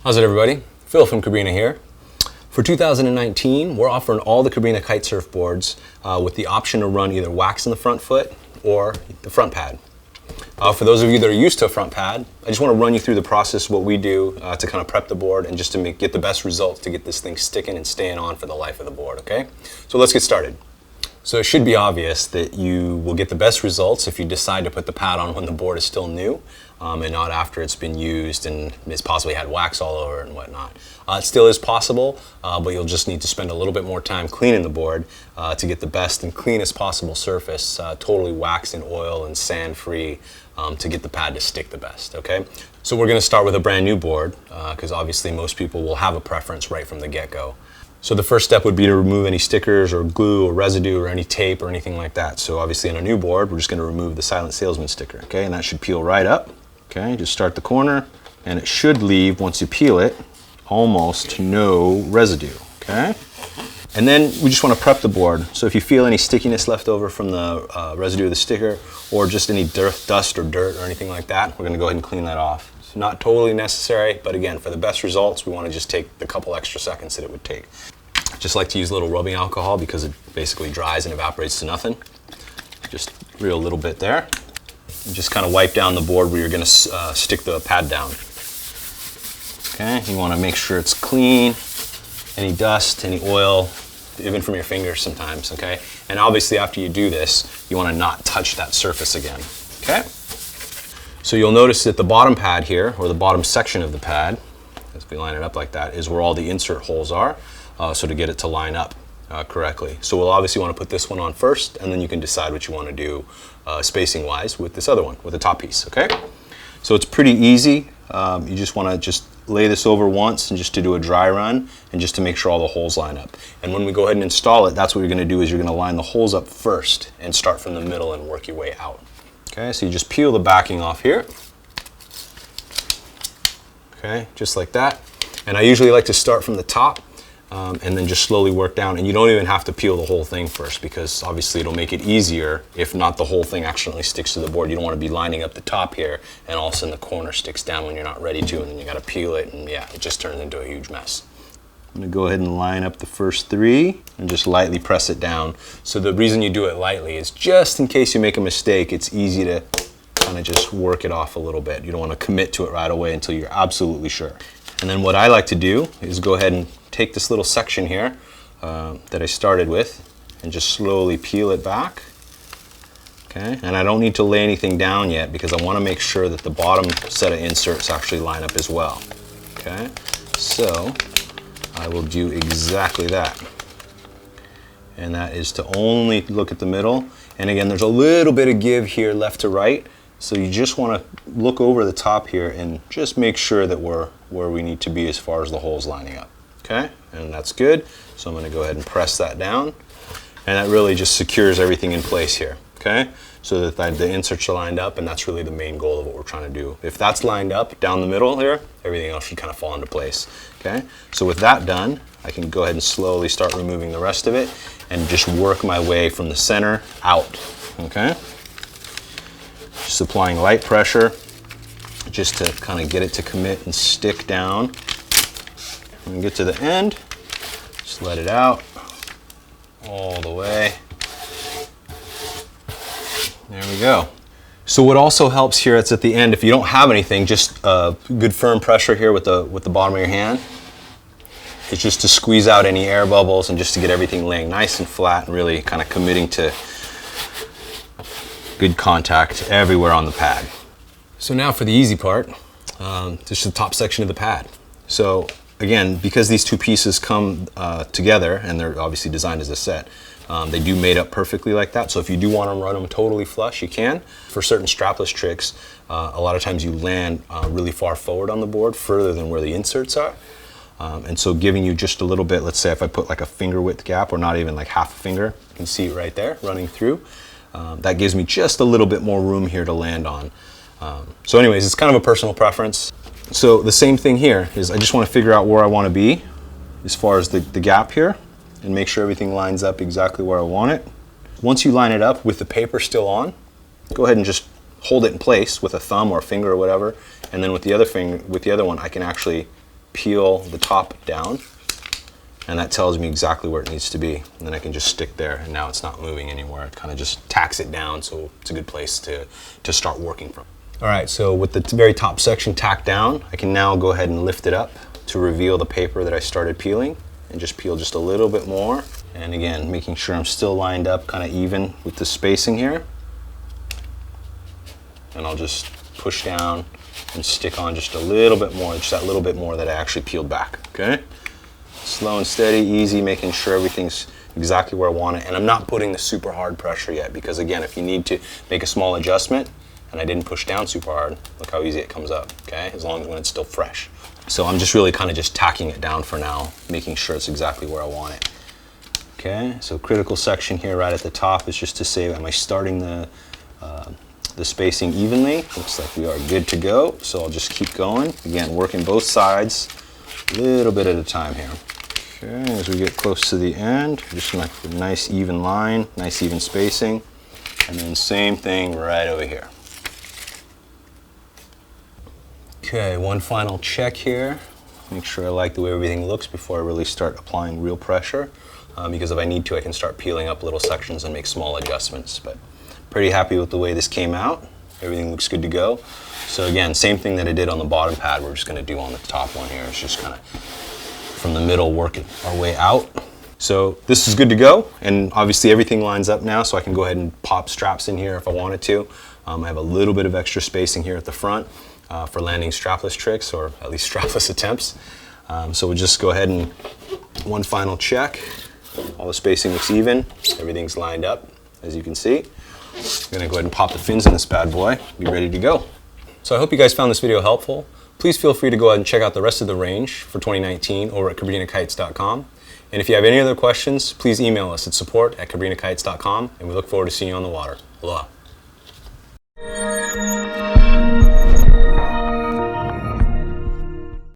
How's it, everybody? Phil from Cabrinha here. For 2019, we're offering all the Cabrinha kite surfboards with the option to run either wax in the front foot or the front pad. For those of you that are used to a front pad, I just want to run you through the process, what we do to kind of prep the board and just to get the best results to get this thing sticking and staying on for the life of the board, okay? So let's get started. So it should be obvious that you will get the best results if you decide to put the pad on when the board is still new and not after it's been used and it's possibly had wax all over it and whatnot. It still is possible, but you'll just need to spend a little bit more time cleaning the board to get the best and cleanest possible surface, totally wax and oil and sand free to get the pad to stick the best, okay? So we're gonna start with a brand new board because obviously most people will have a preference right from the get-go. So the first step would be to remove any stickers or glue or residue or any tape or anything like that. So obviously on a new board, we're just gonna remove the Silent Salesman sticker, okay? And that should peel right up, okay? Just start the corner and it should leave, once you peel it, almost no residue, okay? And then we just wanna prep the board. So if you feel any stickiness left over from the residue of the sticker or just any dust or dirt or anything like that, we're gonna go ahead and clean that off. It's not totally necessary, but again, for the best results, we wanna just take the couple extra seconds that it would take. Just like to use a little rubbing alcohol because it basically dries and evaporates to nothing. Just real little bit there. And just kind of wipe down the board where you're gonna stick the pad down. Okay, you wanna make sure it's clean, any dust, any oil, even from your fingers sometimes, okay? And obviously after you do this, you wanna not touch that surface again, okay? So you'll notice that the bottom pad here, or the bottom section of the pad, as we line it up like that, is where all the insert holes are, so to get it to line up correctly. So we'll obviously want to put this one on first, and then you can decide what you want to do spacing-wise with this other one, with the top piece, okay? So it's pretty easy. You just want to just lay this over once and just to do a dry run and just to make sure all the holes line up. And when we go ahead and install it, that's what you're going to do is you're going to line the holes up first and start from the middle and work your way out. Okay, so you just peel the backing off here. Okay, just like that. And I usually like to start from the top and then just slowly work down. And you don't even have to peel the whole thing first because obviously it'll make it easier if not the whole thing accidentally sticks to the board. You don't want to be lining up the top here and all of a sudden the corner sticks down when you're not ready to, and then you got to peel it, and yeah, it just turns into a huge mess. I'm going to go ahead and line up the first three and just lightly press it down. So the reason you do it lightly is just in case you make a mistake, it's easy to kind of just work it off a little bit. You don't want to commit to it right away until you're absolutely sure. And then what I like to do is go ahead and take this little section here that I started with and just slowly peel it back. Okay, and I don't need to lay anything down yet because I want to make sure that the bottom set of inserts actually line up as well. Okay, so I will do exactly that. And that is to only look at the middle. And again, there's a little bit of give here left to right. So you just want to look over the top here and just make sure that we're where we need to be as far as the holes lining up. Okay, and that's good. So I'm going to go ahead and press that down. And that really just secures everything in place here. Okay, so that the inserts are lined up, and that's really the main goal of what we're trying to do. If that's lined up down the middle here, everything else should kind of fall into place. Okay, so with that done, I can go ahead and slowly start removing the rest of it and just work my way from the center out. Okay, just applying light pressure just to kind of get it to commit and stick down. When we get to the end, just let it out all the way. There we go. So what also helps here, it's at the end, if you don't have anything, just good firm pressure here with the bottom of your hand. It's just to squeeze out any air bubbles and just to get everything laying nice and flat and really kind of committing to good contact everywhere on the pad. So now for the easy part, just the top section of the pad. So again, because these two pieces come together and they're obviously designed as a set, they do mate up perfectly like that. So if you do want to run them totally flush, you can. For certain strapless tricks, a lot of times you land really far forward on the board, further than where the inserts are. And so giving you just a little bit, let's say if I put like a finger width gap or not even like half a finger, you can see it right there running through. That gives me just a little bit more room here to land on. So anyways, it's kind of a personal preference. So the same thing here is I just want to figure out where I want to be as far as the gap here and make sure everything lines up exactly where I want it. Once you line it up with the paper still on, go ahead and just hold it in place with a thumb or a finger or whatever, and then with the other finger, with the other one, I can actually peel the top down, and that tells me exactly where it needs to be. And then I can just stick there, and now it's not moving anywhere. It kind of just tacks it down, so it's a good place to start working from. All right, so with the very top section tacked down, I can now go ahead and lift it up to reveal the paper that I started peeling, and just peel just a little bit more. And again, making sure I'm still lined up kind of even with the spacing here. And I'll just push down and stick on just a little bit more, just that little bit more that I actually peeled back, okay? Slow and steady, easy, making sure everything's exactly where I want it. And I'm not putting the super hard pressure yet, because again, if you need to make a small adjustment and I didn't push down super hard, look how easy it comes up, okay? As long as when it's still fresh. So I'm just really kind of just tacking it down for now, making sure it's exactly where I want it. Okay, so critical section here right at the top is just to say, am I starting the spacing evenly? Looks like we are good to go, so I'll just keep going. Again, working both sides, a little bit at a time here. Okay, as we get close to the end, just gonna make a nice even line, nice even spacing, and then same thing right over here. Okay, one final check here. Make sure I like the way everything looks before I really start applying real pressure. Because if I need to, I can start peeling up little sections and make small adjustments. But pretty happy with the way this came out. Everything looks good to go. So again, same thing that I did on the bottom pad, we're just gonna do on the top one here. It's just kind of from the middle, working our way out. So this is good to go, and obviously everything lines up now, so I can go ahead and pop straps in here if I wanted to. I have a little bit of extra spacing here at the front for landing strapless tricks, or at least strapless attempts. So we'll just go ahead and one final check. All the spacing looks even, everything's lined up, as you can see. I'm gonna go ahead and pop the fins in this bad boy, be ready to go. So I hope you guys found this video helpful. Please feel free to go ahead and check out the rest of the range for 2019 over at CabrinaKites.com. And if you have any other questions, please email us at support@CabrinaKites.com, and we look forward to seeing you on the water. Aloha.